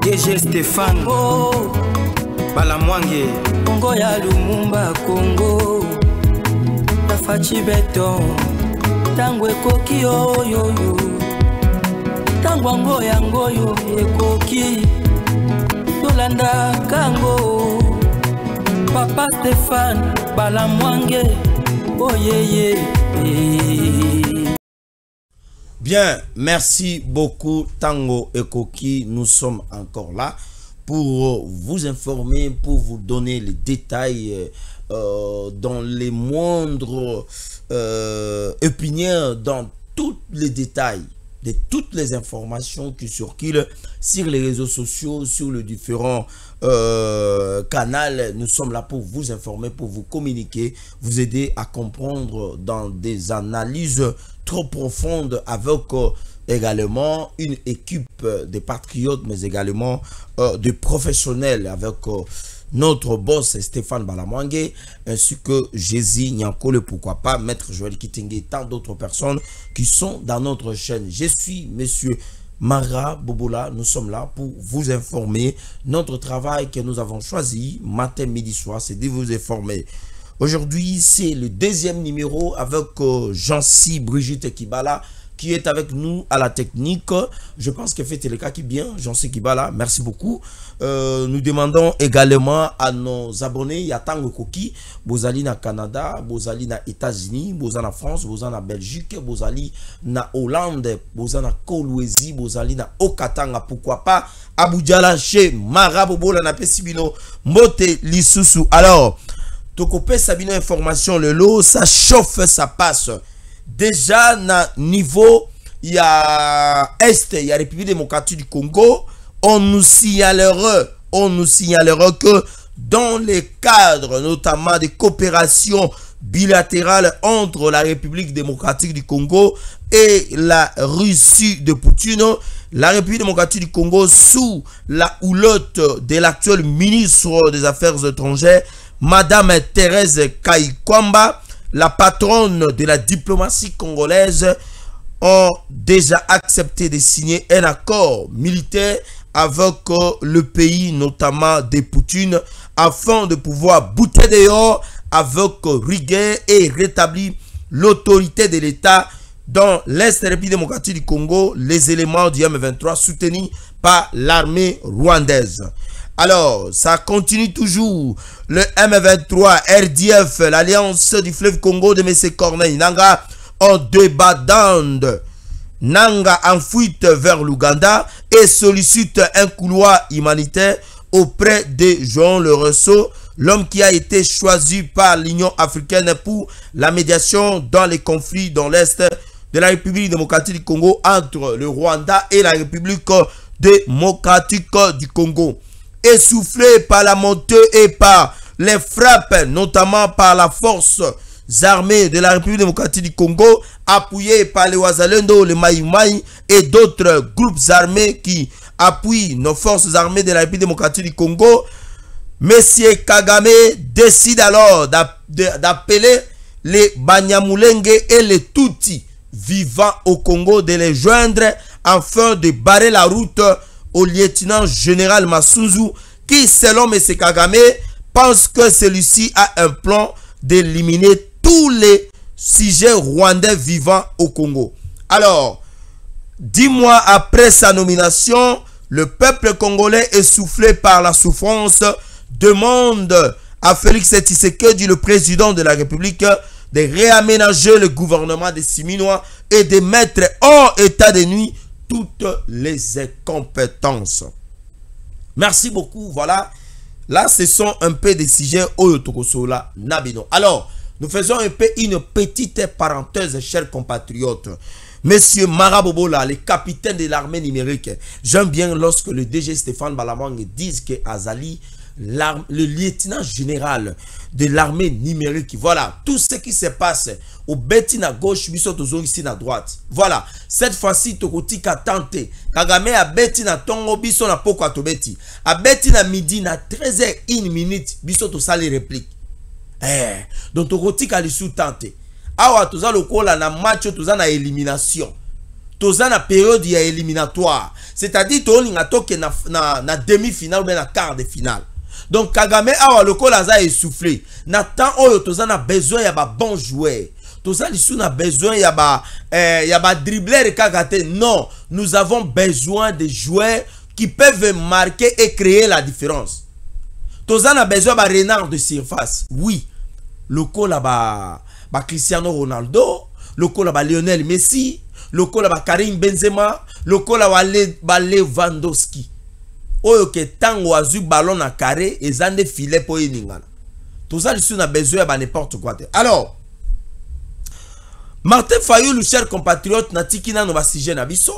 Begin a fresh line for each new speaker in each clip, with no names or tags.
DG Stéphane Balamwange
Congo ya Lumumba Congo Tafachi Beton Tango ekoki oyo Tango ango yango yo ekoki Tolanda kango Papa Stéphane Balamwange Oh yeah.
Bien, merci beaucoup Tango Ekoki. Nous sommes encore là pour vous informer, pour vous donner les détails dans les moindres opinions, dans tous les détails de toutes les informations qui circulent sur les réseaux sociaux, sur les différents canaux. Nous sommes là pour vous informer, pour vous communiquer, vous aider à comprendre dans des analyses trop profondes avec également une équipe de patriotes, mais également de professionnels avec notre boss Stéphane Balamwange, ainsi que Jésus Nyankole, pourquoi pas, Maître Joël Kitenge et tant d'autres personnes qui sont dans notre chaîne. Je suis Monsieur Mara Bobola, nous sommes là pour vous informer. Notre travail que nous avons choisi, matin, midi, soir, c'est de vous informer. Aujourd'hui, c'est le deuxième numéro avec Jean-C Brigitte Kibala, qui est avec nous à la technique. Je pense que fait le cas qui bien, Jean-C Kibala, merci beaucoup. Nous demandons également à nos abonnés, Yatango Koki, Bozali na Canada, Bozali na États-Unis, Bozali na France, Bozali na Belgique, Bozali na Hollande, Bozali na Kolwezi, Bozali na Okatanga, pourquoi pas, Abuja chez Marabobola na Pesibino, Mote Lisusu. Alors, Tokopé Sabino information, le lot, ça chauffe, ça passe. Déjà, na niveau, il y a Est, il y a République démocratique du Congo. On nous signalera que dans les cadres notamment de coopération bilatérale entre la République démocratique du Congo et la Russie de Poutine, la République démocratique du Congo, sous la houlotte de l'actuel ministre des Affaires étrangères, Madame Thérèse Kayikwamba, la patronne de la diplomatie congolaise, ont déjà accepté de signer un accord militaire avec le pays, notamment des Poutine, afin de pouvoir bouter dehors avec rigueur et rétablir l'autorité de l'État dans l'Est de la République démocratique du Congo, les éléments du M23 soutenus par l'armée rwandaise. Alors, ça continue toujours. Le M23, RDF, l'Alliance du fleuve Congo de M. Corneille Nanga, en débat d'Inde. Nanga en fuite vers l'Ouganda et sollicite un couloir humanitaire auprès de Jean Le Resso, l'homme qui a été choisi par l'Union africaine pour la médiation dans les conflits dans l'Est de la République démocratique du Congo entre le Rwanda et la République démocratique du Congo. Essoufflé par la montée et par les frappes, notamment par la force armées de la République démocratique du Congo, appuyées par les Wazalendo, les Maïmaï et d'autres groupes armés qui appuient nos forces armées de la République démocratique du Congo, Monsieur Kagame décide alors d'appeler les Banyamulenge et les Tutsis vivant au Congo de les joindre afin de barrer la route au lieutenant général Massunzu qui, selon M. Kagame, pense que celui-ci a un plan d'éliminer tous les sujets rwandais vivant au Congo. Alors, 10 mois après sa nomination, le peuple congolais, essoufflé par la souffrance, demande à Félix Tshisekedi, le président de la République, de réaménager le gouvernement des Siminois et de mettre hors état de nuit toutes les incompétences. Merci beaucoup. Voilà. Là, ce sont un peu des sujets Oyotokosola Nabino. Alors, nous faisons un peu une petite parenthèse, chers compatriotes. Monsieur Marabobola, le capitaine de l'armée numérique. J'aime bien lorsque le DG Stéphane Balamwange dit que Azali, le lieutenant général de l'armée numérique, voilà, tout ce qui se passe au Betin à gauche, ici à droite. Voilà, cette fois-ci, Tokotika tante, Kagame a Betin à Tongo, biso na poko atobeti. A Betin à midi, na 13h01, biso to sali réplique. Donc Tokotika li sous tante. Awa toza lokola na match toza na élimination. toza na période ya éliminatoire. C'est-à-dire tolinga toke na demi-finale ou bien na quart de finale. Donc Kagame awa lokola aza essoufflé. Na temps oyo toza na besoin ya ba bon joueur. Toza lisu na besoin ya ba dribbler kagate. Non, nous avons besoin de joueurs qui peuvent marquer et créer la différence. Toza na besoin ba renard de surface. Oui. Lokola ba Cristiano Ronaldo, lokola ba Lionel Messi, lokola ba Karim Benzema, lokola ba Lewandowski. Oyo ke tango azu ballon na carré et zande filet po yeningana. Tout ça ici on a besoin de n'importe quoi. Alors, Martin Fayulu, cher compatriote, natikina no basije na biso.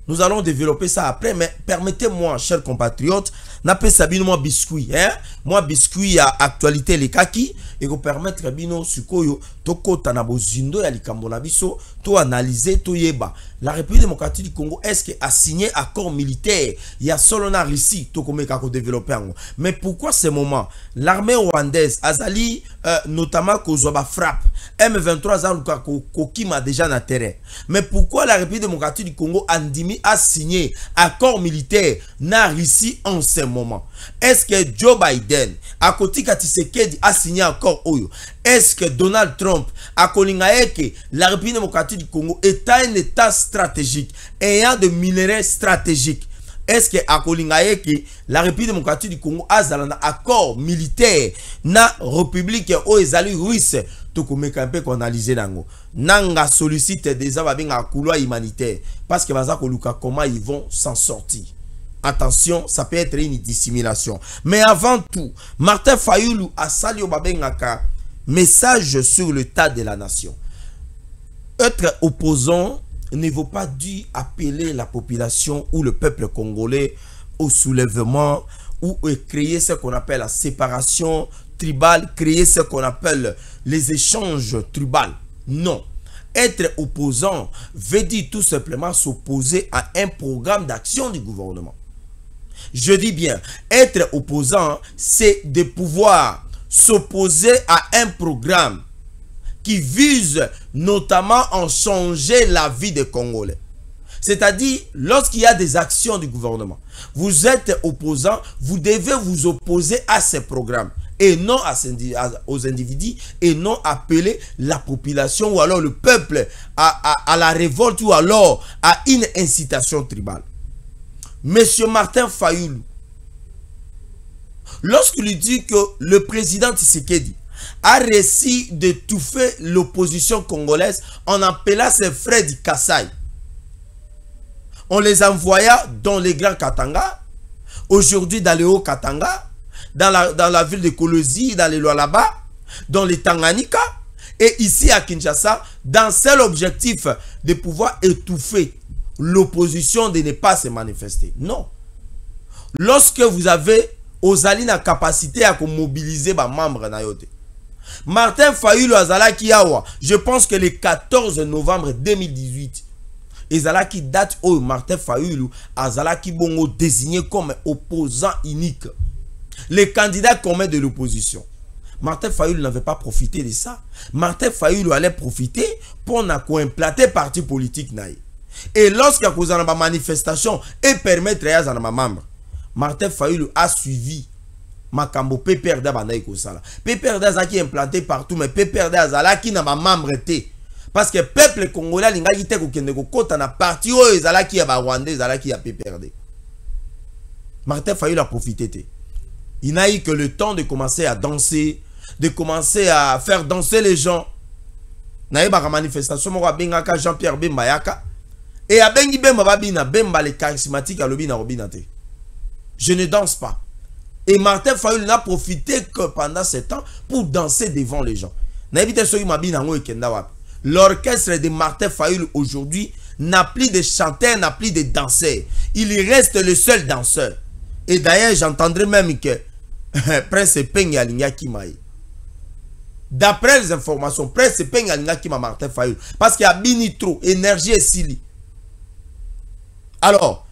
Nous allons développer ça après, mais permettez-moi, chers compatriotes, n'appelle ça bien moi biscuit, hein? Moi biscuit à actualité les kaki et vous permettre bino sukoyo toko tanabozindo ya likambo na biso to analyser to yeba. La République démocratique du Congo est-ce qu'elle a signé accord militaire? Il y a solo na Russie to komeka ko développer ngo. Mais pourquoi ce moment l'armée rwandaise azali notamment kozwa frappe M23 aluka kokima déjà na terrain. Mais pourquoi la République démocratique du Congo Andimi a signé accord militaire na Russie en ce moment? Est-ce que Joe Biden à côté Tshisekedi a signé accord oyo? Est-ce que Donald Trump a connu que la République démocratique du Congo est un état stratégique ayant de minerais stratégiques? Est-ce que a connu que la République démocratique du Congo a un accord militaire na République ou ezali russe? Tout comme qu'on analyse nango nanga sollicite des ababinga couloir humanitaire parce que baza koluka comment ils vont s'en sortir. Attention, ça peut être une dissimulation. Mais avant tout, Martin Fayulu a sali babengaka message sur l'état de la nation. Être opposant ne vaut pas dû appeler la population ou le peuple congolais au soulèvement ou créer ce qu'on appelle la séparation tribale, créer ce qu'on appelle les échanges tribaux. Non. Être opposant veut dire tout simplement s'opposer à un programme d'action du gouvernement. Je dis bien, être opposant, c'est de pouvoir s'opposer à un programme qui vise notamment à changer la vie des Congolais. C'est-à-dire, lorsqu'il y a des actions du gouvernement, vous êtes opposant, vous devez vous opposer à ces programmes et non aux individus et non appeler la population ou alors le peuple à la révolte ou alors à une incitation tribale. Monsieur Martin Fayulu, lorsqu'il dit que le président Tshisekedi a réussi d'étouffer l'opposition congolaise en appelant ses frères du Kassai, on les envoya dans les grands Katanga, aujourd'hui dans les hauts Katanga, dans la ville de Kolosi, dans les Lualaba, dans les Tanganyika, et ici à Kinshasa, dans le seul objectif de pouvoir étouffer l'opposition, de ne pas se manifester. Non. Lorsque vous avez osali la capacité à mobiliser les membres nayote. Martin Fayulu azalaki yawa, je pense que le 14 novembre 2018, ezalaki date où Martin Fayulu azalaki bongo désigné comme opposant unique, le candidat commun de l'opposition. Martin Fayulu n'avait pas profité de ça. Martin Fayulu allait profiter pour implanter parti politique naïe. Et lorsqu'il y a une manifestation et permettre à ma membre, Martin Fayulu a suivi Makambo PPRD Bandaï Kosala. PPRD a implanté partout, mais PPRD a qui n'a pas membre été. Parce que le peuple congolais n'a pas été côté na parti où ils ont qui a Rwandais, ils ont qui a PPRD. Martin Fayulu a profité. Il n'a eu que le temps de commencer à danser, de commencer à faire danser les gens. N'a eu pas manifestation, Jean-Pierre Bembayaka. Et à Bengi Bemba Babina, Bemba les charismatiques à Lobina Robinate. Je ne danse pas. Et Martin Fayulu n'a profité que pendant ce temps pour danser devant les gens. L'orchestre de Martin Fayulu aujourd'hui n'a plus de chanteurs, n'a plus de danseurs. Il reste le seul danseur. Et d'ailleurs, j'entendrai même que Prince Peng Alinga Kimaï. D'après les informations, Prince Peng Alinga Kima Martin Fayulu. Parce qu'il y a bini trop, énergie et sili. Alors,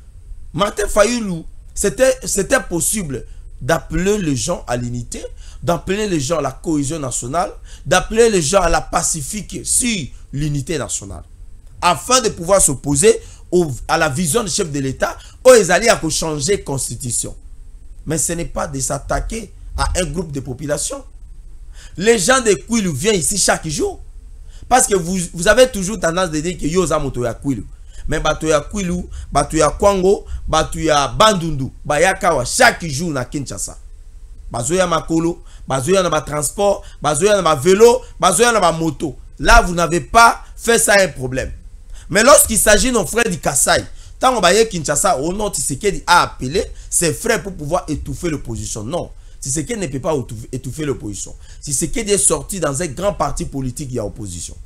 Martin Fayulu, c'était possible d'appeler les gens à l'unité, d'appeler les gens à la cohésion nationale, d'appeler les gens à la pacifique sur l'unité nationale, afin de pouvoir s'opposer à la vision du chef de l'État, où ils allaient changer la constitution. Mais ce n'est pas de s'attaquer à un groupe de population. Les gens de Kwilu viennent ici chaque jour. Parce que vous avez toujours tendance de dire que yo za moto ya Kwilu. Mais bato ya Kwilu, bato ya Kwango, bato ya Bandundu, bayakawa chaque jour na Kinshasa. Bazoya makolo, bazoya na ba transport, bazoya na ba vélo, bazoya na ba moto. Là, vous n'avez pas fait ça un problème. Mais lorsqu'il s'agit de nos frères du Kasaï, tant on va Kinshasa, au nom de Tshisekedi a appelé ses frères pour pouvoir étouffer l'opposition. Non, Tshisekedi ne peut pas étouffer l'opposition. Tshisekedi est sorti dans un grand parti politique qui a opposition.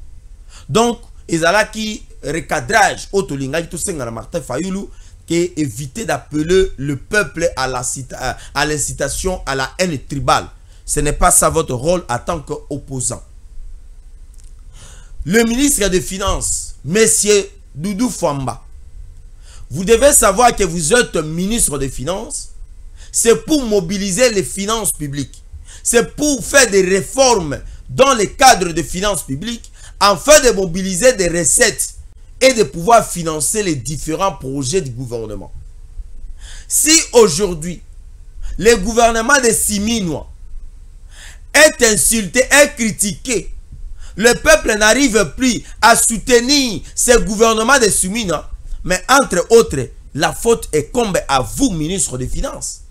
Donc, ils ont qui recadrage au Tolinga, tout ça dans Martin Fayoulou, qui est éviter d'appeler le peuple à l'incitation à la haine tribale. Ce n'est pas ça votre rôle en tant qu'opposant. Le ministre des Finances, Monsieur Doudou Fwamba, vous devez savoir que vous êtes ministre des Finances. C'est pour mobiliser les finances publiques. C'est pour faire des réformes dans le cadre des finances publiques afin de mobiliser des recettes et de pouvoir financer les différents projets du gouvernement. Si aujourd'hui, le gouvernement de Siminois est insulté, est critiqué, le peuple n'arrive plus à soutenir ce gouvernement de Siminois, mais entre autres, la faute incombe à vous, ministre des Finances.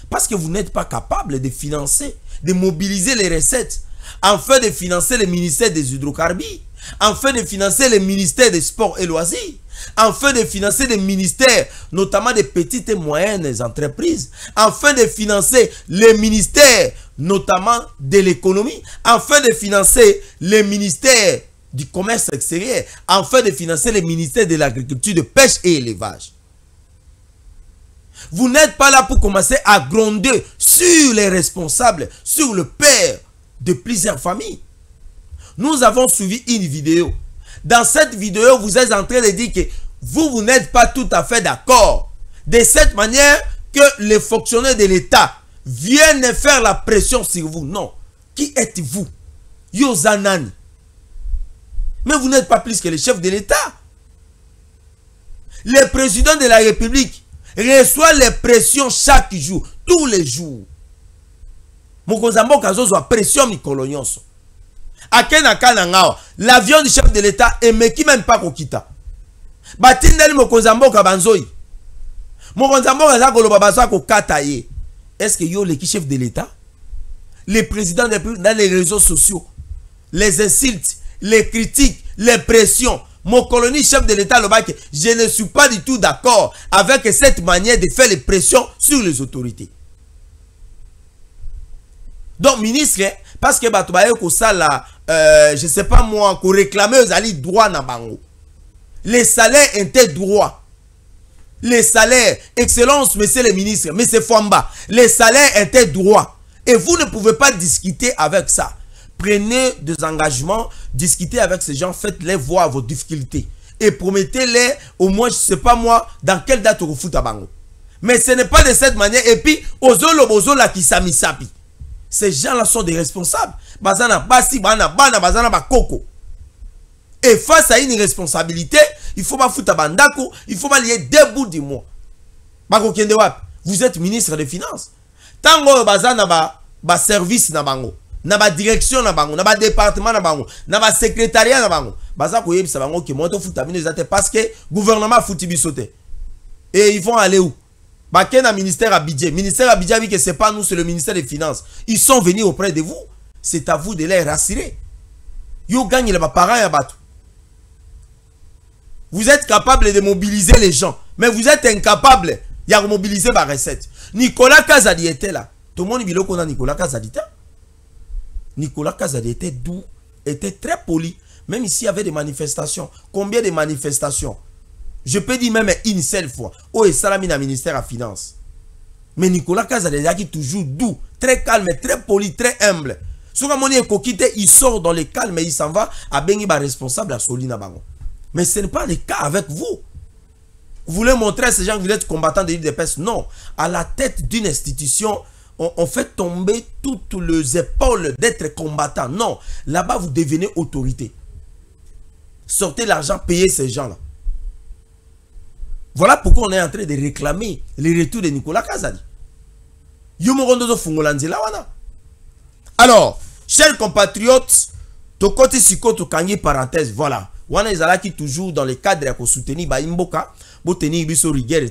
Parce que vous n'êtes pas capable de financer, de mobiliser les recettes, afin de financer le ministère des hydrocarbures, afin de financer le ministère des sports et loisirs, afin de financer les ministères, notamment des petites et moyennes entreprises, afin de financer les ministères, notamment de l'économie, afin de financer les ministères du commerce extérieur, afin de financer les ministères de l'agriculture, de pêche et élevage. Vous n'êtes pas là pour commencer à gronder sur les responsables, sur le père de plusieurs familles. Nous avons suivi une vidéo. Dans cette vidéo, vous êtes en train de dire que vous n'êtes pas tout à fait d'accord. De cette manière que les fonctionnaires de l'État viennent faire la pression sur vous. Non. Qui êtes-vous? Yozanani. Mais vous n'êtes pas plus que le chef de l'État. Le président de la République reçoit les pressions chaque jour, tous les jours. Mokonzambo kazozo a pression mikolo nyonso. Akena kanangawa, l'avion du chef de l'État emeki même pas kokita. Batindeli mokonzambo kabanzoi. Mokonzambo kaza koloba baza kokata ye. Est-ce que yo le chef de l'État, les présidents dans les réseaux sociaux, les insultes, les critiques, les pressions, mon colonie chef de l'État, je ne suis pas du tout d'accord avec cette manière de faire les pressions sur les autorités. Donc, ministre, parce que je ne sais pas moi, qu'on réclamait aux alliés droits dans Bango. Les salaires étaient droits. Les salaires, excellence, monsieur le ministre, monsieur Fwamba, les salaires étaient droits. Et vous ne pouvez pas discuter avec ça. Prenez des engagements, discutez avec ces gens, faites-les voir vos difficultés. Et promettez-les, au moins, je ne sais pas moi, dans quelle date vous foutez à Bango. Mais ce n'est pas de cette manière. Et puis, Ozolo qui samisapi. Ces gens-là sont des responsables. Bazana basi, bazana bakoko. Et face à une responsabilité, il faut pas foutre à Bandako, il faut pas lier deux bouts du mois. Vous êtes ministre des Finances. Tango bazana ba service na bango. Na ba direction na bango, na ba département na bango, na ba secrétariat na bango. Baza ko yebisa bango ki moto futa bino ezate parce que gouvernement futi bisote. Et ils vont aller où? Baké na ministère à budget. Ministère à budget, oui que c'est pas nous, c'est le ministère des Finances. Ils sont venus auprès de vous. C'est à vous de les rassurer. Yo gagne les parents à battre. Vous êtes capable de mobiliser les gens, mais vous êtes incapable de mobiliser ma recette. Nicolas Kazadi était là. Tout le monde dit qu'on a Nicolas Kazadi. Nicolas Kazadi était doux, était très poli. Même ici, il y avait des manifestations. Combien de manifestations? Je peux dire même une seule fois. Oh, et Salami dans le ministère à Finances. Mais Nicolas Kazadi est toujours doux, très calme, très poli, très humble. Il sort dans le calme et il s'en va à Bengiba responsable à Solina Bango. Mais ce n'est pas le cas avec vous. Vous voulez montrer à ces gens que vous êtes combattants de l'UDPS? Non. À la tête d'une institution, on fait tomber toutes les épaules d'être combattant. Non. Là-bas, vous devenez autorité. Sortez l'argent, payez ces gens-là. Voilà pourquoi on est en train de réclamer le retour de Nicolas Kazadi. Alors, chers compatriotes, Tokoti Siko Tokangi parenthèse, voilà. Wana ezalaki toujours dans le cadre de soutenir Baimboka, pour tenir biso rigueur.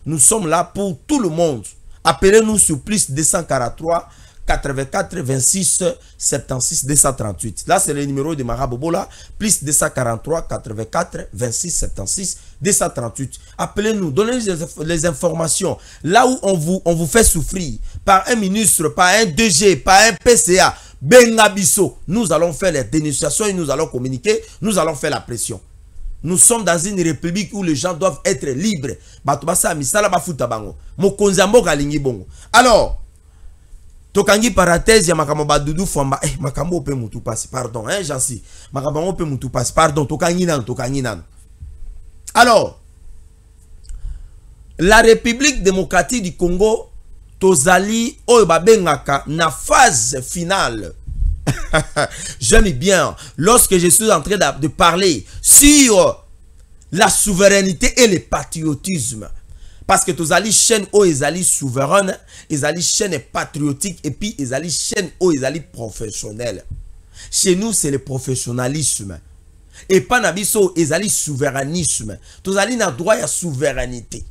Nous sommes là pour tout le monde. Appelez-nous sur plus 243 84 26 76 238. Là, c'est le numéro de Marabobola. Plus 243 84 26 76 238. Appelez-nous, donnez les informations. Là où on vous fait souffrir par un ministre, par un DG, par un PCA, Bengabiso, nous allons faire les dénonciations et nous allons communiquer, nous allons faire la pression. Nous sommes dans une république où les gens doivent être libres. Alors, Tokangi parenthèse, ya makambo badudu famba. Makambo pe mutu passe, pardon, Jansi. Makambo pe mutu passe, pardon, tokangi nan. Alors, la République démocratique du Congo, tozali oyobabengaka na phase finale. J'aime bien, lorsque je suis en train de parler sur la souveraineté et le patriotisme. Parce que tous les chaînes où ils allaient souveraines, ils allaient chaînes patriotiques et puis ils allaient chaînes où ils allaient professionnels. Chez nous, c'est le professionnalisme. Et pas nabiso, ils allaient souverainisme. Tous allaient na droit à souveraineté.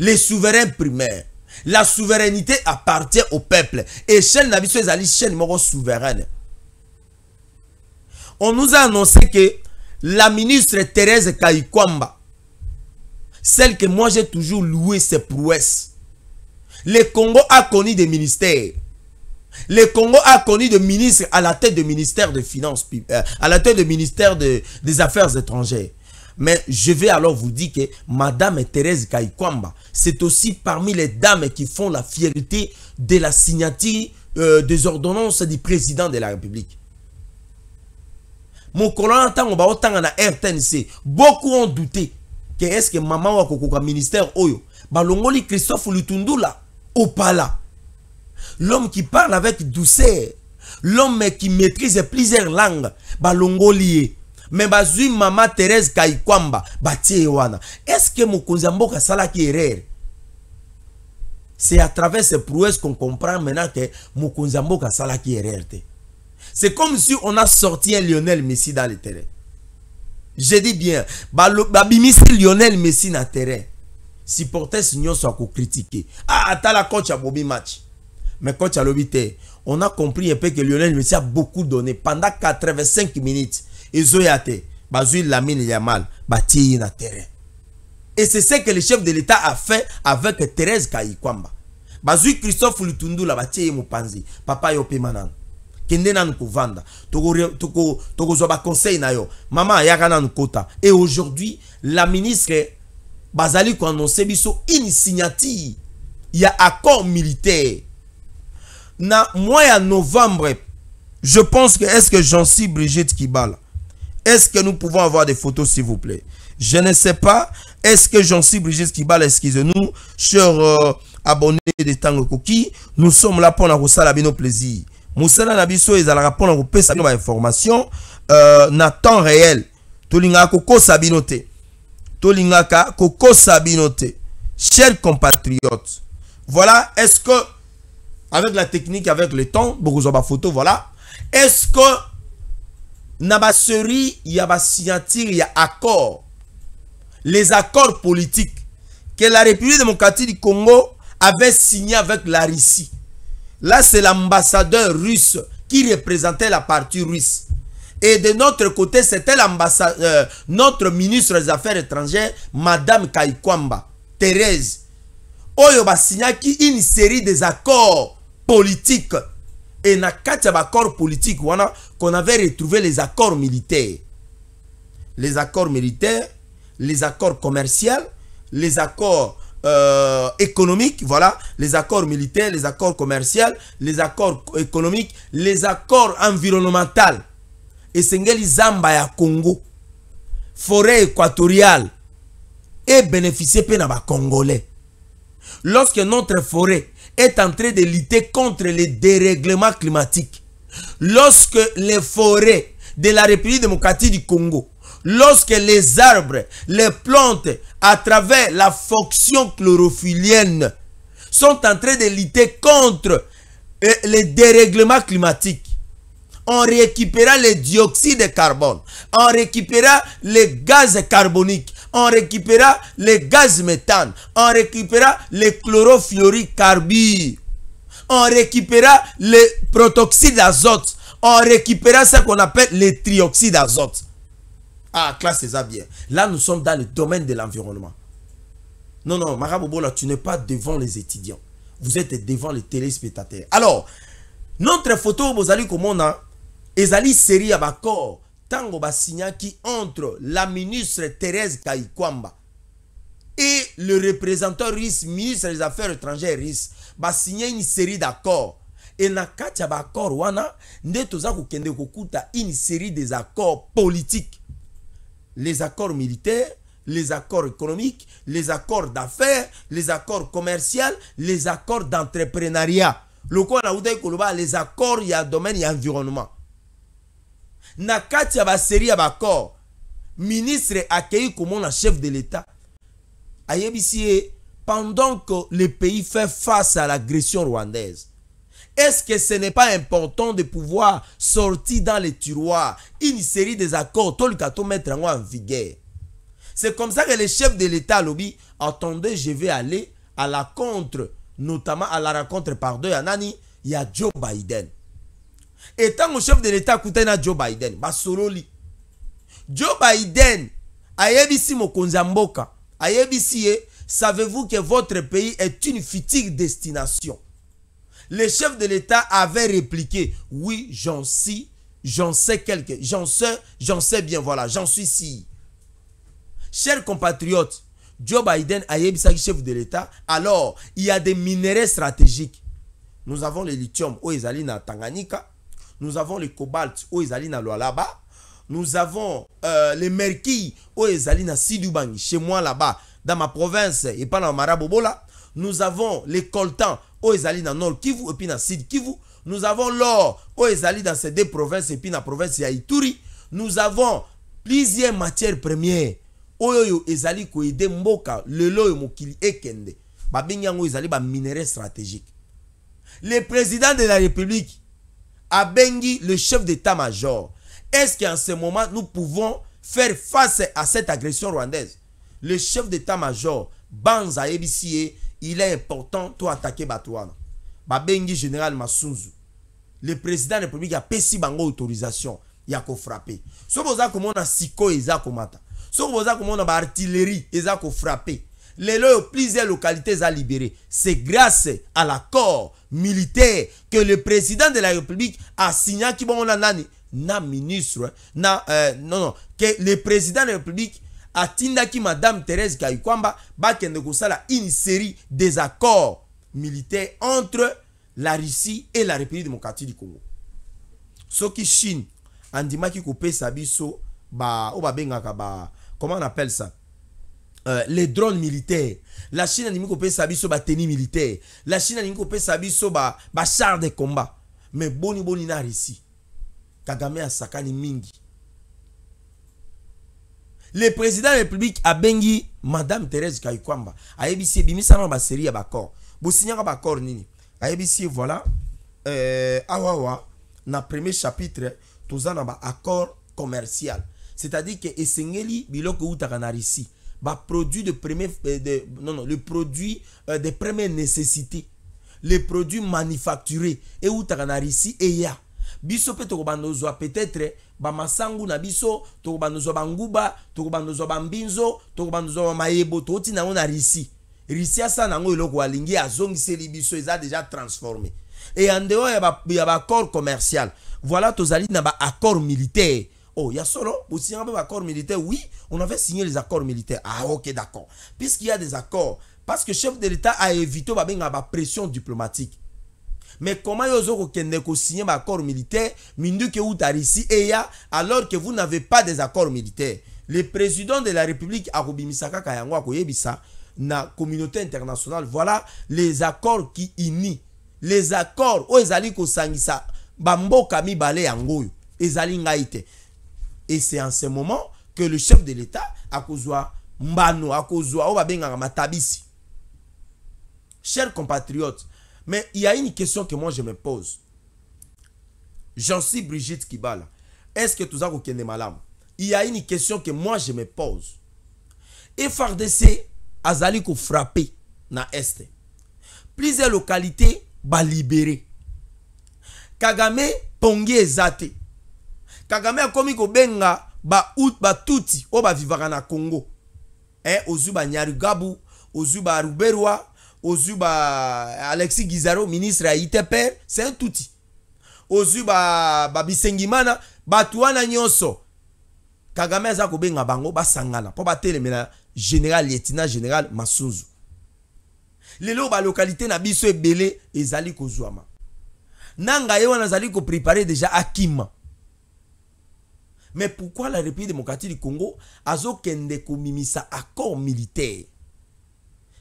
Les souverains primaires. La souveraineté appartient au peuple. Et chaîne nabiso, ils allaient chaîne moro souveraine. On nous a annoncé que la ministre Thérèse Kayikwamba, celle que moi j'ai toujours loué ses prouesses. Le Congo a connu des ministères. Le Congo a connu des ministres à la tête du ministère des Finances, à la tête du ministère des Affaires étrangères. Mais je vais alors vous dire que Madame Thérèse Kayikwamba, c'est aussi parmi les dames qui font la fierté de la signature des ordonnances du président de la République. Mon colonel RTNC, beaucoup ont douté. Est-ce que maman wa kokoka ministère oyo balongoli Christophe Lutundula ou pas là? L'homme qui parle avec douceur, l'homme qui maîtrise plusieurs langues, balongoli. Mais bazui maman Thérèse Kayikwamba batie wana. Est-ce que mokonzi mboka sala ki erreur? C'est à travers ces prouesses qu'on comprend maintenant que mokonzi mboka sala ki erreur. C'est comme si on a sorti un Lionel Messi dans le terrain. Je dis bien, babimisi Lionel Messi na terrain. Supporters signaux soit critiqué. Ah, t'as la coach à Bobby match. Mais coach à l'obité, on a compris un peu que Lionel Messi a beaucoup donné. Pendant 85 minutes, ils ont été. Bazui Lamine Yamal, bâti na terrain. Et c'est ce que le chef de l'État a fait avec Thérèse Kayikwamba. Bazui Christophe Lutundu la bâti Mupanzi. Papa Yope Manan. Et aujourd'hui, la ministre Bazali a annoncé une signature. Il y a accord militaire. Na mois de novembre, je pense que est-ce que j'en suis Brigitte Kibala? Est-ce que nous pouvons avoir des photos, s'il vous plaît? Je ne sais pas. Est-ce que j'en suis Brigitte Kibala? Excusez-nous, chers abonnés de Tango Koki, nous sommes là pour nous faire nos plaisirs. Moussala Nabiso ils allaient répondre aux personnes information na temps réel. Tolinga Koko Sabinote. Tolinga Koko Sabinote. Chers compatriotes. Voilà, est-ce que avec la technique, avec le temps, beaucoup de photos, voilà. Est-ce que Nabaseri, il y a signature, il y a accord. Les accords politiques que la République démocratique du Congo avait signé avec la Russie. Là, c'est l'ambassadeur russe qui représentait la partie russe. Et de notre côté, c'était l'ambassadeur, notre ministre des Affaires étrangères, Madame Kayikwamba, Thérèse. Oyo ba signé une série des accords politiques. Et na quatre accords politiques, qu'on avait retrouvé les accords militaires. Les accords militaires, les accords commerciaux, les accords économiques, voilà, les accords militaires, les accords commerciaux, les accords économiques, les accords environnementaux. Et Sengeli Zamba ya Congo, forêt équatoriale, et bénéficier pe na ba Congolais. Lorsque notre forêt est en train de lutter contre les dérèglements climatiques, lorsque les forêts de la République démocratique du Congo lorsque les arbres, les plantes, à travers la fonction chlorophyllienne, sont en train de lutter contre les dérèglements climatiques, on récupérera le dioxyde de carbone, on récupérera les gaz carboniques, on récupérera les gaz méthane, on récupérera les chlorofluorocarbures, on récupérera les protoxyde d'azote, on récupérera ce qu'on appelle les trioxydes d'azote. Ah, classe ça bien. Là, nous sommes dans le domaine de l'environnement. Non, non, Marabobola, tu n'es pas devant les étudiants. Vous êtes devant les téléspectateurs. Alors, notre photo, vous allez comme on a, ezali série à bakor, tango basigna qui entre la ministre Thérèse Kayikwamba et le représentant russe, ministre des Affaires étrangères russe, basigna une série d'accords. Et na kati ya bakor wana, nde toza kokende kokuta une série des accords politiques. Les accords militaires, les accords économiques, les accords d'affaires, les accords commerciaux, les accords d'entrepreneuriat. Les accords il y a domaine et environnement. Na kati ya ba série ya bakor, ministre accueilli comme un chef de l'État. Ayebisi, pendant que le pays fait face à l'agression rwandaise, est-ce que ce n'est pas important de pouvoir sortir dans les tiroirs une série des accords tout le cas mettre en vigueur? C'est comme ça que le chef de l'État lobby attendait, je vais aller à la contre, notamment à la rencontre pardon ya nani, il y a Joe Biden. Étant le chef de l'État écouté na Joe Biden, basololi. Joe Biden ayebisi mokonzi mboka, ayebisi savez-vous que votre pays est une future destination? Le chef de l'État avait répliqué, oui, j'en sais quelque, j'en sais bien, voilà, j'en suis si. Chers compatriotes, Joe Biden a yebisa chef de l'État, alors il y a des minerais stratégiques. Nous avons le lithium au ezali na Tanganyika, nous avons le cobalt au ezali na Lualaba, nous avons le mercure au ezali na Sidubangi, chez moi là-bas, dans ma province et pas dans Marabobola. Nous avons les coltans au ezali na Nord Kivu et puis na Sud Kivu. Nous avons l'or au ezali dans ces deux provinces et puis dans la province ya Ituri. Nous avons plusieurs matières premières. Oyo ezali ko ede mboka lelo yo mokili ekende. Ba binyango ezali ba minerais stratégiques. Le président de la République a bengi le chef d'état-major. Est-ce qu'en ce moment nous pouvons faire face à cette agression rwandaise? Le chef d'état-major Banza Ebisie, il est important de attaquer Batouana. Babengi général Masunzu. Le président de la République a pesi bango autorisation. Il y a frapper. Si vous avez comme on a siko eza komata. Si vous avez comme on a artillerie eza ko frapper. Les plusieurs localités à libérer. C'est grâce à l'accord militaire que le président de la République a signé qui bon na nani na ministre que le président de la République a tindaki madame Thérèse Kayikwamba bakende kosala une série des accords militaires entre la Russie et la République démocratique du Congo. Soki Chine andimaki kopesa biso ba bengaka ba comment on appelle ça, les drones militaires. La Chine andimaki kopesa biso ba tenue militaire. La Chine andimaki kopesa biso ba char de combat. Mais boni na Russie. Kagame asakani mingi. Le président de la République a bengi madame Thérèse Kayikwamba. Ayebisi bimisa na ba série ya bakor. Bo signaka bakor nini? Ayebisi voilà awawa na premier chapitre toza na ba accord commercial. C'est-à-dire que esengeli biloko utaka na Russie. Ba produit de premier le produit de première nécessité. Les produits manufacturés et utaka na Russie et ya biso pe tokobandozwa peut-être ba masangu na biso tokobandozwa banguba tokobandozwa bambinzo tokobandozwa mayebo toti na ona Russie asa nango eloko alingi azongiseli biso eza déjà transformé et en dehors ya ba accord commercial voilà tozali na ba accord militaire. Oh, il y a solo aussi un accord militaire. Oui, on avait signé les accords militaires. Ah, ok, d'accord. Puisqu'il y a des accords, parce que le chef de l'État a évité la pression diplomatique. Mais comment vous avez signé un accord militaire alors que vous n'avez pas des accords militaires? Le président de la République a na communauté internationale. Voilà les accords qui unissent. Les accords où ils allaient sangisa bamboka mi balé angoyo. Ils allaient ngaite. Et c'est en ce moment que le chef de l'État a kozwa mbano, a kozwa o babenga matabisi. Chers compatriotes, mais il y a une question que moi je me pose. J'en suis Brigitte Kibala. Est-ce que tout ça est malade? Il y a une question que moi je me pose. FARDC azali ko frappé na Est. Plusieurs localités ba libéré. Kagame pongi ezate. Kagame a komi ko benga ba tuti o ba vivaka na Congo. Ozuba Nyarugabu, Ozuba Ruberwa, Ozuba Alexis Gizaro, ministre à ITPR, c'est un touti. Ozuba Babisengimana, Batuana Nyonso. Kagame aza ko benga bango ba sangana po ba telemela général lieutenant général Masunzu. Lelo ba localité na biso ebele ezali ko zwama. Nanga ye wana zali ko préparer déjà Akima. Mais pourquoi la République démocratique du Congo a kende ko mimisa accord militaire?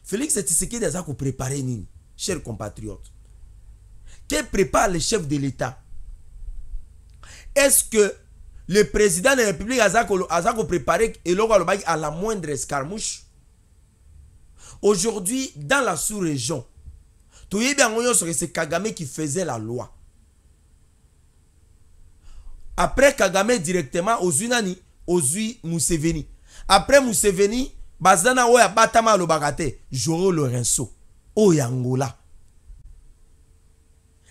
Félix Tshisekedi a préparé nini, chers compatriotes? Que prépare le chef de l'État? Est-ce que le président de la République a préparé et à la moindre escarmouche? Aujourd'hui, dans la sous-région, c'est Kagame qui faisait la loi. Après Kagame directement aux Unani, aux Museveni. Après Museveni, Bazana Oya Batama lo Bagate, Joro Lorenzo, Oyangola.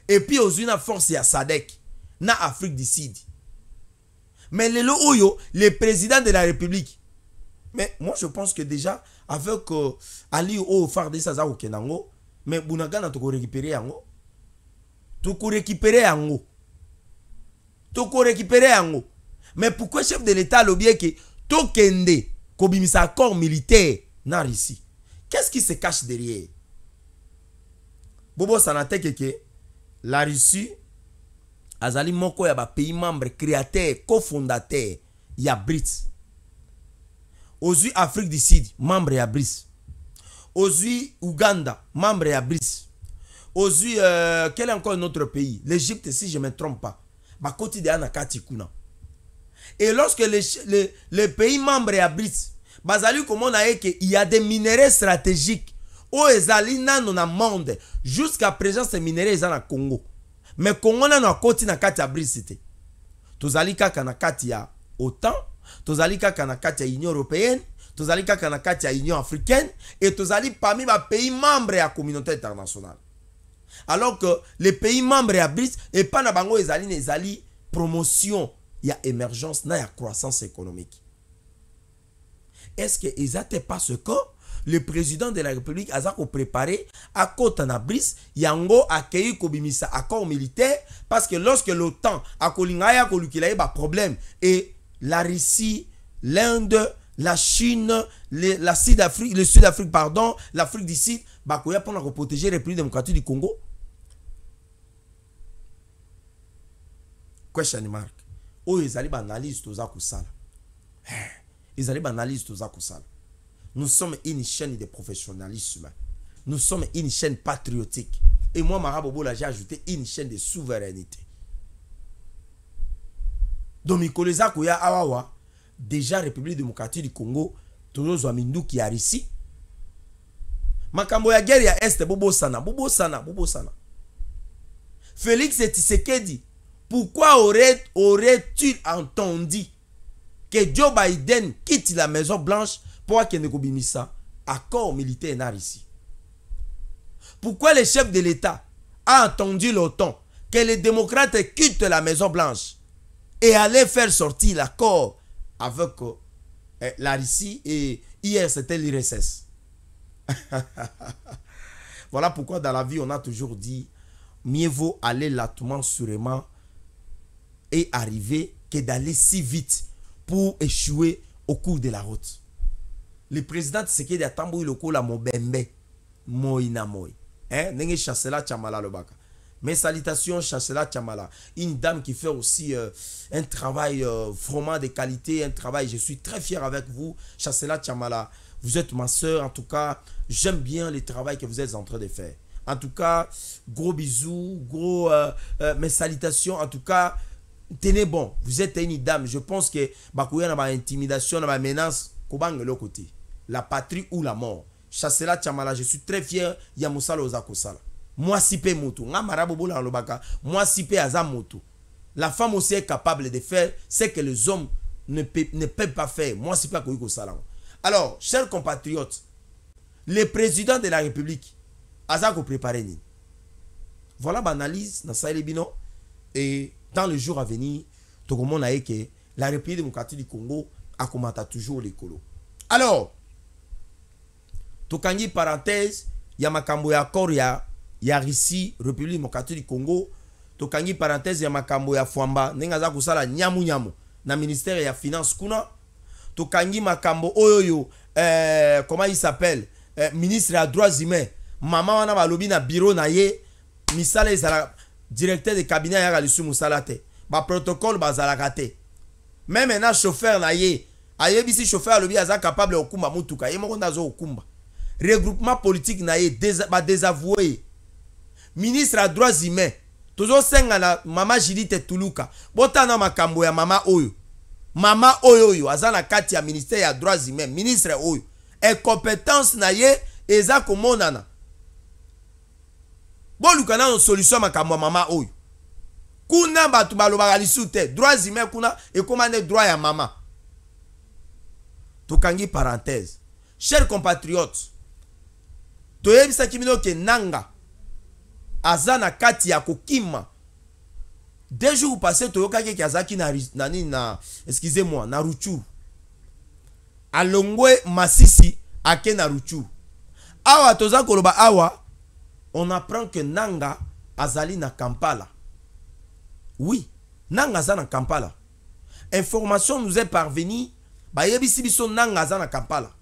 Et puis aux Una force ya Sadek, na Afrique du Sud. Mais le président de la République. Mais moi je pense que déjà, avec Ali O Farde Saza ou Kenango, mais Bunagana tu récupérer Yango. Tu récupérer Yango. Mais pourquoi chef de l'État le bien que Tokende Kobimisa accord militaire na Russie? Qu'est-ce qui se cache derrière? Bobo sanate que la Russie azali moko ya ba pays membre créateur cofondateur ya BRICS. Aujourd'hui Afrique du Sud membre ya BRICS. Aujourd'hui Ouganda membre ya BRICS. Aujourd'hui quel est encore notre pays? L'Égypte si je ne me trompe pas. Ba quotidien na katikuna. Et lorsque les pays membres ya BRICS bazali comme on a que il y a des minéraux stratégiques au ezali nano na monde jusqu'à présent ces minéraux ezali na Congo. Mais Congo na na koti na kati ya BRICS te. Tozali kaka na kati ya OTAN, tozali kaka na kati ya Union européenne, tozali kaka na kati ya Union africaine et tozali parmi ba pays membres ya communauté internationale. Alors que les pays membres ya BRICS et pas na bango ezali promotion, il y a émergence, il y a croissance économique. Est-ce que ezate parce que le président de la République a préparé à côté na BRICS yango accueilli kobimisa accord militaire parce que lorsque l'OTAN a kolingaya kolukila ba problème et la Russie, l'Inde, la Chine, le Sud-Afrique pardon, l'Afrique du Sud bakoya pour protéger la République démocratique du Congo. Question mark. Oh ezali ba analyse toza kusala. Ezali ba analyse toza kusala. Nous sommes une chaîne de professionnalisme. Nous sommes une chaîne patriotique. Et moi, Marabobo, j'ai ajouté une chaîne de souveraineté. Donc, Mikoleza Kouya Awawa, déjà République démocratique du Congo, toujours Zouamindou qui a ici. Makambo ya guerre ya Est, Bobo Sana. Félix Tshisekedi, pourquoi aurait-il entendu que Joe Biden quitte la Maison Blanche pour qu'il ne kobimisa accord militaire na ici? Pourquoi le chef de l'État a entendu l'OTAN que les démocrates quittent la Maison Blanche et allaient faire sortir l'accord avec la Russie et hier c'était l'IRSS? Voilà pourquoi dans la vie on a toujours dit mieux vaut aller lentement, sûrement et arriver que d'aller si vite pour échouer au cours de la route. Le président Tshisekedi a tamboui le coup la Mobembe Moïna Moï. Nenge Chancela Chamala Lobaka. Mes salutations Chancela Chamala. Une dame qui fait aussi un travail vraiment de qualité, un travail, je suis très fier avec vous, Chancela Chamala. Vous êtes ma soeur, en tout cas, j'aime bien le travail que vous êtes en train de faire. En tout cas, gros bisous, mes salutations, en tout cas, tenez bon, vous êtes une dame, je pense que Bakouya n'a pas intimidation, n'a pas menace, Kobang de l'autre côté. La patrie ou la mort. Chassela Chamala, je suis très fier, Yamusala Ozakosala. Moi si pe moto, nga marabobo la lobaka, moi si pe aza moto. La femme aussi est capable de faire ce que les hommes ne peuvent pas faire. Moi si pe koyiko sala. Alors, chers compatriotes, le président de la République, Azako préparé ni. Voilà l'analyse dans Sahel Bino. Et dans le jour à venir, tout le monde a dit que la République démocratique du Congo a commenté toujours les colos. Alors, tout kangi parenthèse, il y a makambo ya accord ya Russie, République démocratique du Congo. Tout kangi parenthèse, il y a makambo ya Fwamba, nengaza kusala nyamu nyamu na ministère ya finance kuna. Tout kangi makambo oyoyo, comment il s'appelle, ministre ya droits humains. Maman wana balobi na bureau na ye, misala ezala directeur de cabinet ya Galisu Musalate. Ba protocole bazalaka te. Même maintenant chauffeur na ye, ayebisi chauffeur lobi aza capable okumba mutuka, ye moko nazo okumba. Regroupement politique na ye ba désavoué. Ministre à droits humains. Toujours senga na mama Judith Tuluka. Botana makambo ya mama oyo. Mama oyo azana kati ya ministère ya droits humains, ministre oyo. Et compétence na ye eza komonana. Bon lukana no solution makambo mama oyo. Kuna batu balobaka lisute droits humains kuna et commande droit ya mama. Tokangi parenthèse. Chers compatriotes, toyebisa kimino ke nanga azana kati ya kokima. 2 jours passés toyokaki ki azaki na excusez-moi na Ruchuru. Alongwe Masisi ake na Ruchuru. Awa toza koloba awa on apprend que nanga azali na Kampala. Oui, nanga azana Kampala. Information nous est parvenue, ba yebisi biso nanga azana Kampala.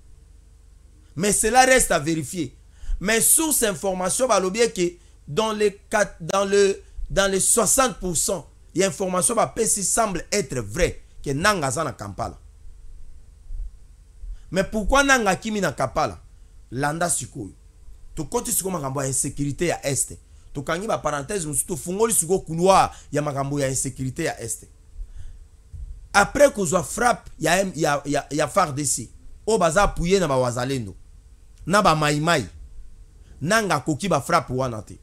Mais cela reste à vérifier. Mais source information balobi que dans les 60%, il y a information qui semble être vrai que nanga azana Kampala. Mais pourquoi nanga kimi na Kampala? Landa sikoyo. To koti siko makambo ya insécurité ya este. To kangi ba parenthèse musuto fungoli siko couloir ya makambo ya insécurité ya este. Après qu'on soit frappe ya FARDC. O baza appuyer na ba wazalendo. Na ba maimai. Nanga koki ba frappe wana te.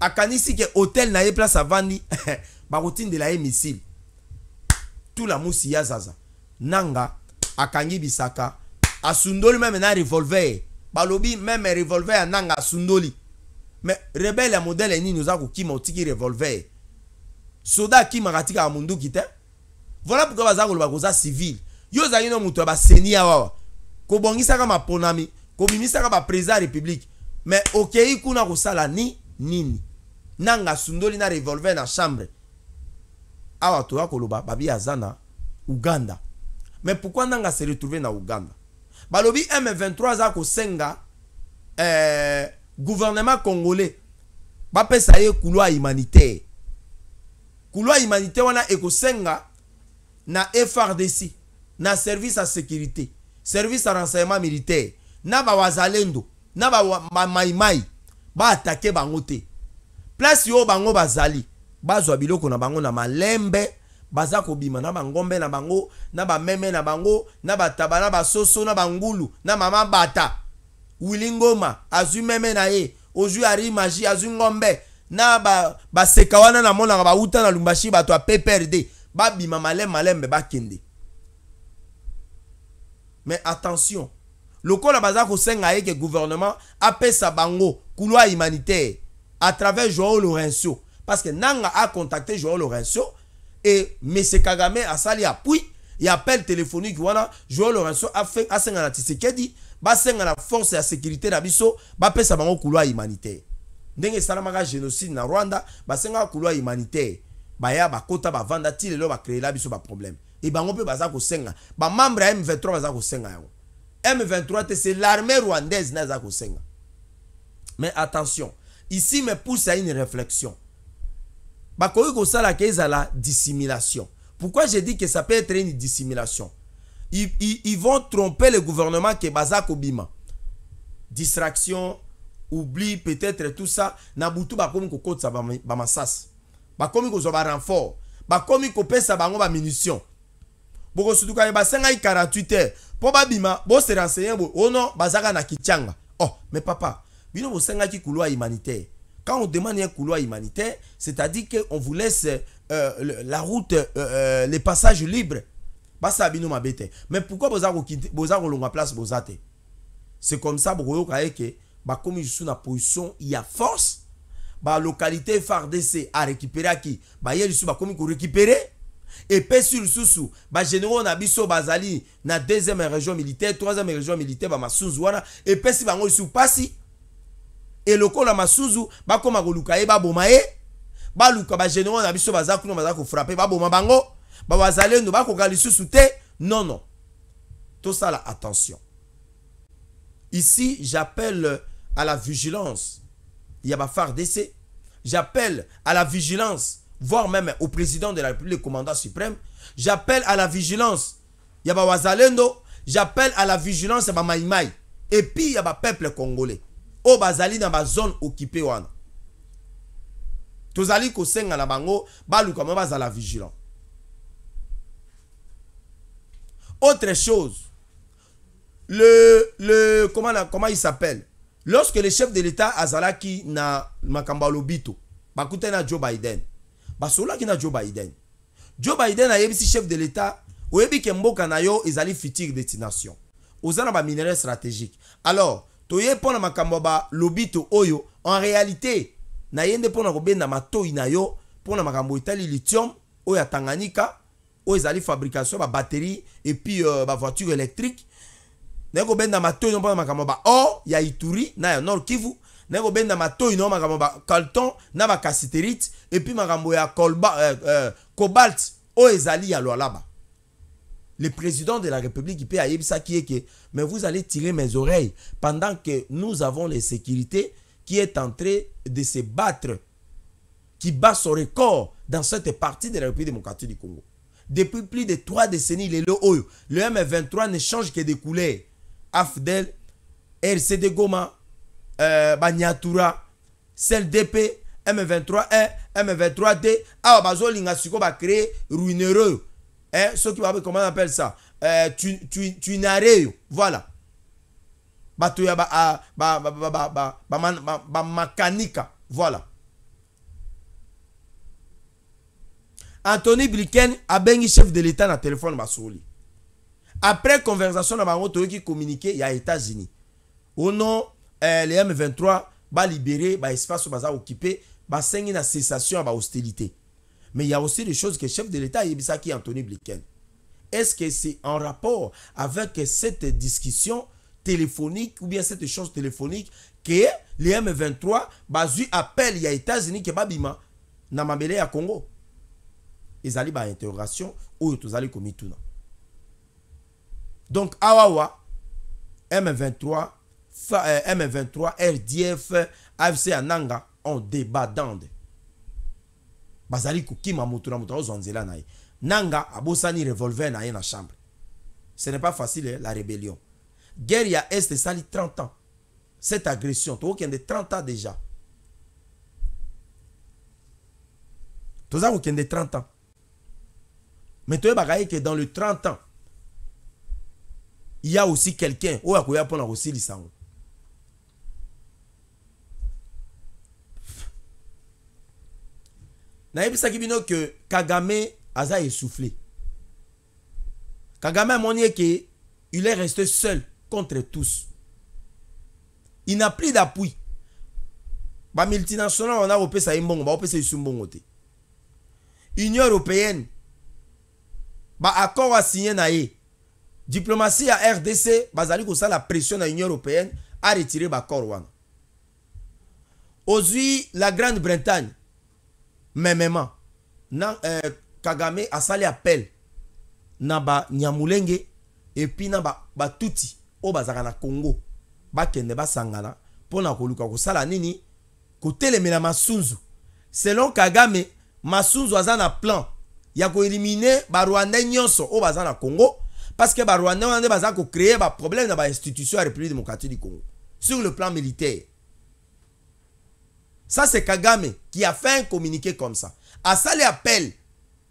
Akanisi ke hôtel na ye place avandi ba routine de la missile. Tout la musi ya zaza. Nanga akangi bisaka asundoli même na revolver. Balobi même revolver à nanga asundoli. Mais rebelle ya modèle ni nous a kokima otiki revolver. Soda ki maratika a mundu kite. Voilà pourquoi baza ko bakoza civil. Yo za yino mutu ba senia wawa. Ko bongisa ka maponami, ko bimisa ka ba président république. Mais okei kuna ko sala ni nini. Nanga sundoli na revolver na chambre. Awa to akoloba babi azana Uganda. Mais pourquoi nanga se retrouver na Uganda? Balobi M23 za ko senga gouvernement congolais. Ba pesa ye couloir humanitaire. Couloir humanitaire wana ekosenga na FARDC, na service à sécurité, service à renseignement militaire, na ba wazalendo, na ba maimai, ba attaquer bango te. Place yo bango bazali, bazwa biloko na bango na malembe, baza kobima na bangombe na bango, na ba meme na bango, na ba taba na ba soso na bangulu, na mama bata. Wilingoma, azu meme na ye, ozu ari maji azu ngombe. Na ba sekawana na mona ba uta na lumbashi ba to a PPRD ba bima malembe ba kende. Mais attention, le ko la baza ko senga que gouvernement apesa bango couloir humanitaire à travers Joao Lorenzo parce que nanga a contacté Joao Lorenzo et M. Kagame a sali appui et appel téléphonique wana Joao Lorenzo a fait a senga na Tshisekedi ba senga na force de sécurité na biso ba pesa bango couloir humanitaire. Ndenge salamaka génocide na Rwanda basenga couloir humanitaire baya bakota bavanda ti lelo ba créer la biso ba problème et bango pe baza ko senga ba membre M23 baza ko senga yango M23 c'est l'armée rwandaise na za ko senga. Mais attention, ici me pousse à une réflexion. Ba koyi ko sala ke ezala dissimulation. Pourquoi j'ai dit que ça peut être une dissimulation? Ils vont tromper le gouvernement que baza ko bima. Distraction, oublie peut-être tout ça na butu ba komi ko kotsa ba masas bakomi ko ba renfort, bakomi ko pesa bango ba munition. Boko sutuka ba senga 48 heures. Po ba bima, bo se renseigner bo, oh non, bazaka na kichanga. Oh, mais papa, bino bo senga ki couloir humanitaire. Quand on demande un couloir humanitaire, c'est-à-dire qu'on vous laisse la route, les passages libres. Basa bino mabete. Mais pourquoi bozako longa place bozate? C'est comme ça boko que ba comme je suis na position il y a force. Ba localité FARDC a récupéré qui ba yeli su ba comme ko récupérer et pe sur susu ba généraux na biso bazali na deuxième région militaire, troisième région militaire ba masunzu wana et pe si bango su pasi et le ko la masunzu ba koma ko lukaye ba bomaye ba luka ba généraux na biso bazaku no bazako frapper ba boma bango ba bazali no ba ko gali susu te. Non non. Tout ça là, attention. Ici, j'appelle à la vigilance. Il y a FARDC. J'appelle à la vigilance, voire même au président de la République, le commandant suprême. J'appelle à la vigilance. Il y a Wazalendo. J'appelle à la vigilance à Maïmaï. Et puis, il y a peuple congolais. Au Bazali dans ma zone occupée. Tozali ko senga na bango, balu comme à la vigilance. Autre chose. Comment il s'appelle? Lorsque le chef de l'État azalaki na makamba lobito, bakute na Joe Biden. Basola ki na Joe Biden. Joe Biden a yebisi chef de l'État, oyebi ke mboka na yo ezali future destination. Ozana ba minerais stratégique. Alors, toye pona makamba ba lobito oyo, en réalité, na yende pona ko benda matoi na yo, pona makambo itali lithium oyo ya Tanganyika, oyo ezali fabrication ba batterie et puis ba voiture électrique. Nego benda matoi no pona makambo ba or ya Ituri na ya Nord Kivu. Nego benda matoi no makambo ba coltan na ba cassiterite et puis makambo ya cobalt o ezali ya Lualaba. Le président de la République il peut a yebisa qui est que mais vous allez tirer mes oreilles pendant que nous avons les sécurités qui est en train de se battre, qui bat son record dans cette partie de la République démocratique du Congo. Depuis plus de 3 décennies, le M23 ne change que de couleur. AFDEL, RCD Goma, Banyatura, CLDP, M23-1, M23-D, Abazolinga Siko va créer ruineux. Ceux qui va comment on appelle ça? Tunareo. Voilà. Batoya Makanika. Voilà. Anthony Blinken a bengi chef de l'État na téléphone basoli. Après conversation na bango to qui communiqué il y a États-Unis. Au nom les M23 ba libérer ba espace baza occupé ba sengi na cessation ba hostilité. Mais il y a aussi des choses que le chef de l'État yebisa qui Anthony Blinken. Est-ce que c'est en rapport avec cette discussion téléphonique ou bien cette chose téléphonique que les M23 bazu appelle il y a États-Unis que babima na mabele ya Congo? Ils allaient par interrogation ou tous allaient comme tout. Donc Awawa M23 RDF AFC Ananga ont débat d'ande. Bazali kukima mutura mutura zonzela nae. Nanga abosani revolver na na chambre. Ce n'est pas facile la rébellion. Guerre ya Est sali 30 ans. Cette agression, tu vois de 30 ans déjà. Tu vois de 30 ans. Mais tu vois que dans le 30 ans, il y a aussi quelqu'un qui a pour aussi l'issango. Naïbisa Kibino que Kagame a essoufflé. Kagame a montré qu'il est resté seul contre tous. Il n'a plus d'appui. Les multinationales, on a repéré ça Union européenne, accord à signer naé. Diplomatie à RDC, bazali ko la pression à l'Union européenne à retirer l'accord wana. Aujourd'hui, la Grande-Bretagne, même Kagame a sali appel na ba Nyamulenge et puis na ba tuti o bazaka na Congo ba kende ba sangana pona koluka ko sala nini ko telemela masunzu. Selon Kagame, masunzu azana plan ya ko éliminer ba Rwandais nyonso o bazana Congo parce que ba Rwandais on baza ko créer ba problème na ba institution à République démocratique du Congo sur le plan militaire. Ça, c'est Kagame qui a fait un communiqué comme ça. À ça, les appels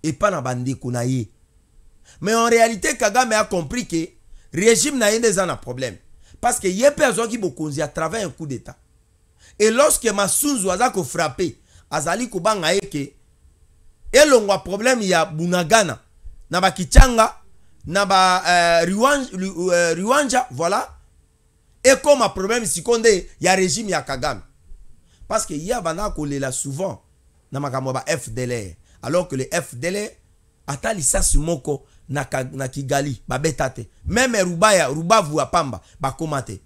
et pas dans bandi kunaye. Mais en réalité, Kagame a compris que le régime n'a pas de problème. Parce qu'il y a personne qui bokonzi à travers un coup d'état. Et lorsque Masunzu a frappé, Azali Kubanga eke, et l'on problème, il y a Bunagana, Naba Kichanga, Naba Rwanja, voilà. Et comme un problème, si il y a régime, il y a Kagame. Parce qu'il y a Bana Kolela souvent, Namakamaba FDLR. Alors que le FDLR, Atalisa Sumoko, na Kigali, Babetate. Même Ruba Vuapamba, Bakomate.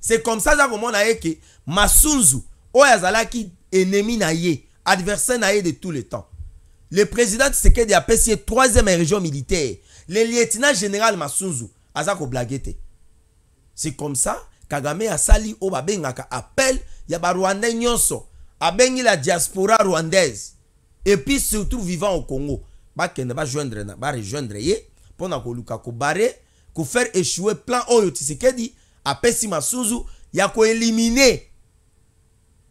C'est comme ça qu'on a que Masunzu, Oyazalaki, ennemi naïe, adversaire naïe de tous les temps. Le président Tshisekedi a appelé 3e région militaire. Le lieutenant général Masunzu, Azako Blagete. C'est comme ça, Kagame a sali au Babengaka appel, Yaba Rwandais nyonso, abengi la diaspora rwandaise. Et puis surtout vivant au Congo. Bakende ba rejoindre ye pona ko luka ko barrer ko faire échouer plan Oyo Tshisekedi a pesi Masunzu ya ko éliminer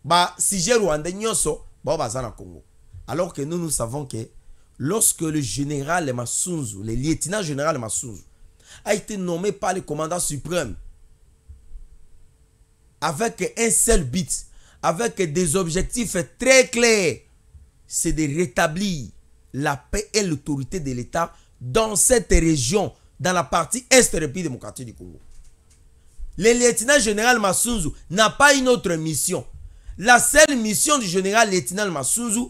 ba sujet rwandais nyonso ba bazana Congo. Alors que nous savons que lorsque le général Masunzu, le lieutenant général Masunzu a été nommé par le commandant suprême avec un seul but, avec des objectifs très clairs, c'est de rétablir la paix et l'autorité de l'État dans cette région, dans la partie est de la République démocratique du Congo. Le lieutenant général Masunzu n'a pas une autre mission. La seule mission du général lieutenant Masunzu,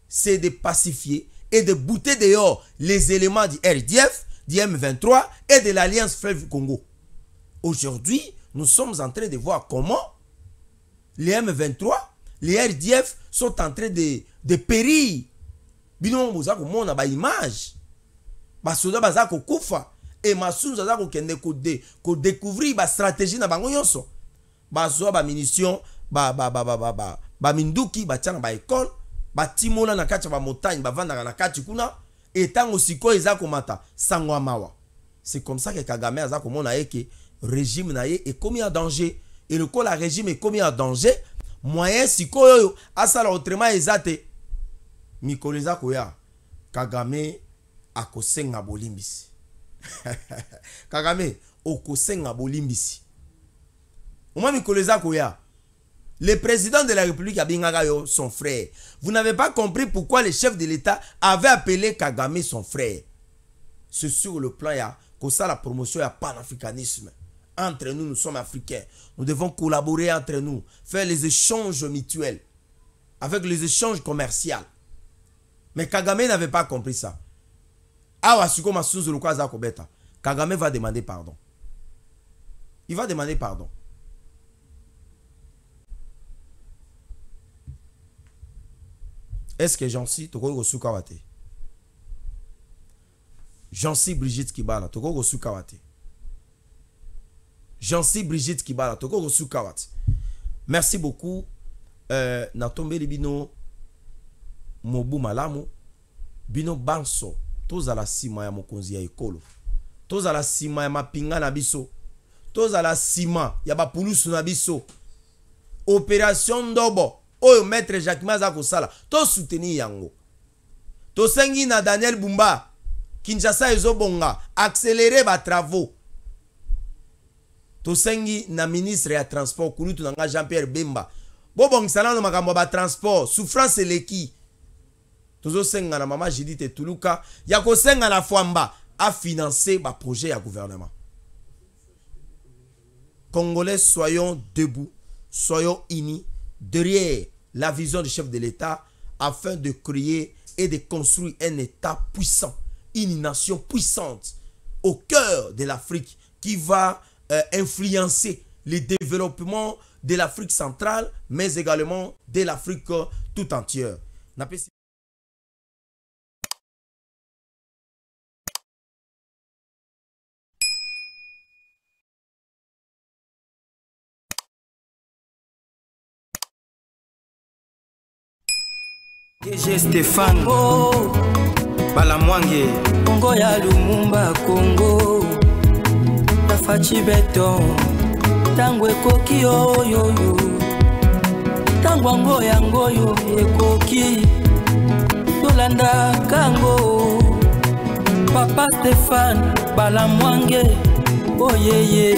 c'est de pacifier et de bouter dehors les éléments du RDF, du M23 et de l'Alliance Fleuve Congo. Aujourd'hui, nous sommes en train de voir comment les M23, les RDF sont en train de périr. Bino moza ko mona ba image ba soda baza ko kufa et Masunzu za ko kende ko découvrir ba stratégie na bango nyonso ba zo ba munition ba minduki ba tana ba école ba timola na kati ba montagne ba vanda na kati kuna et tango siko eza ko mata sangwa mawa. C'est comme ça que Kagame aza ko mona eke régime na ye est commis en danger et le la régime est commis en danger moyen siko yo asala autrement ezate Mikoleza koya Kagame akosenga bolimbisi. Kagame okosenga bolimbisi. Oma Mikoleza koya le président de la République abingaga yo son frère. Vous n'avez pas compris pourquoi le chef de l'État avait appelé Kagame son frère. C'est sur le plan ya kosa la promotion ya panafricanisme. Entre nous, nous sommes africains. Nous devons collaborer entre nous, faire les échanges mutuels avec les échanges commerciaux. Mais Kagame n'avait pas compris ça. Kagame va demander pardon. Il va demander pardon. Est-ce que Jansi Toko Sukawate? Jansi Brigitte Kibala Toko Sukawate. Jansi Brigitte Kibala Toko Sukawate. Merci beaucoup. Natombe Libino Mobu Malamu bino banso toza la sima ya mokonzi ya ekolo toza la sima ya mapinga na biso toza la sima ya bapulusu na biso opération Ndobo oyo maître Jacques Maza kosala to soutenir yango to sengi na Daniel Bumba Kinshasa ezobonga accélérer ba travaux to sengi na ministre ya transport kulutu na Jean-Pierre Bemba bobongisana no makambo ba transport souffrance eleki Tozo senga na mama Judith Tuluka yako senga na Fwamba a financé ba projet ya gouvernement. Congolais, soyons debout, soyons unis derrière la vision du chef de l'État afin de créer et de construire un État puissant, une nation puissante au cœur de l'Afrique qui va influencer le développement de l'Afrique centrale mais également de l'Afrique tout entière.
DG Stéphane Balamwange Congo ya Lumumba Congo Tafachi Beton Tango ekoki oyoyo tangwango yango yo ekoki tolanda kango Papa Stéphane Balamwange oyeye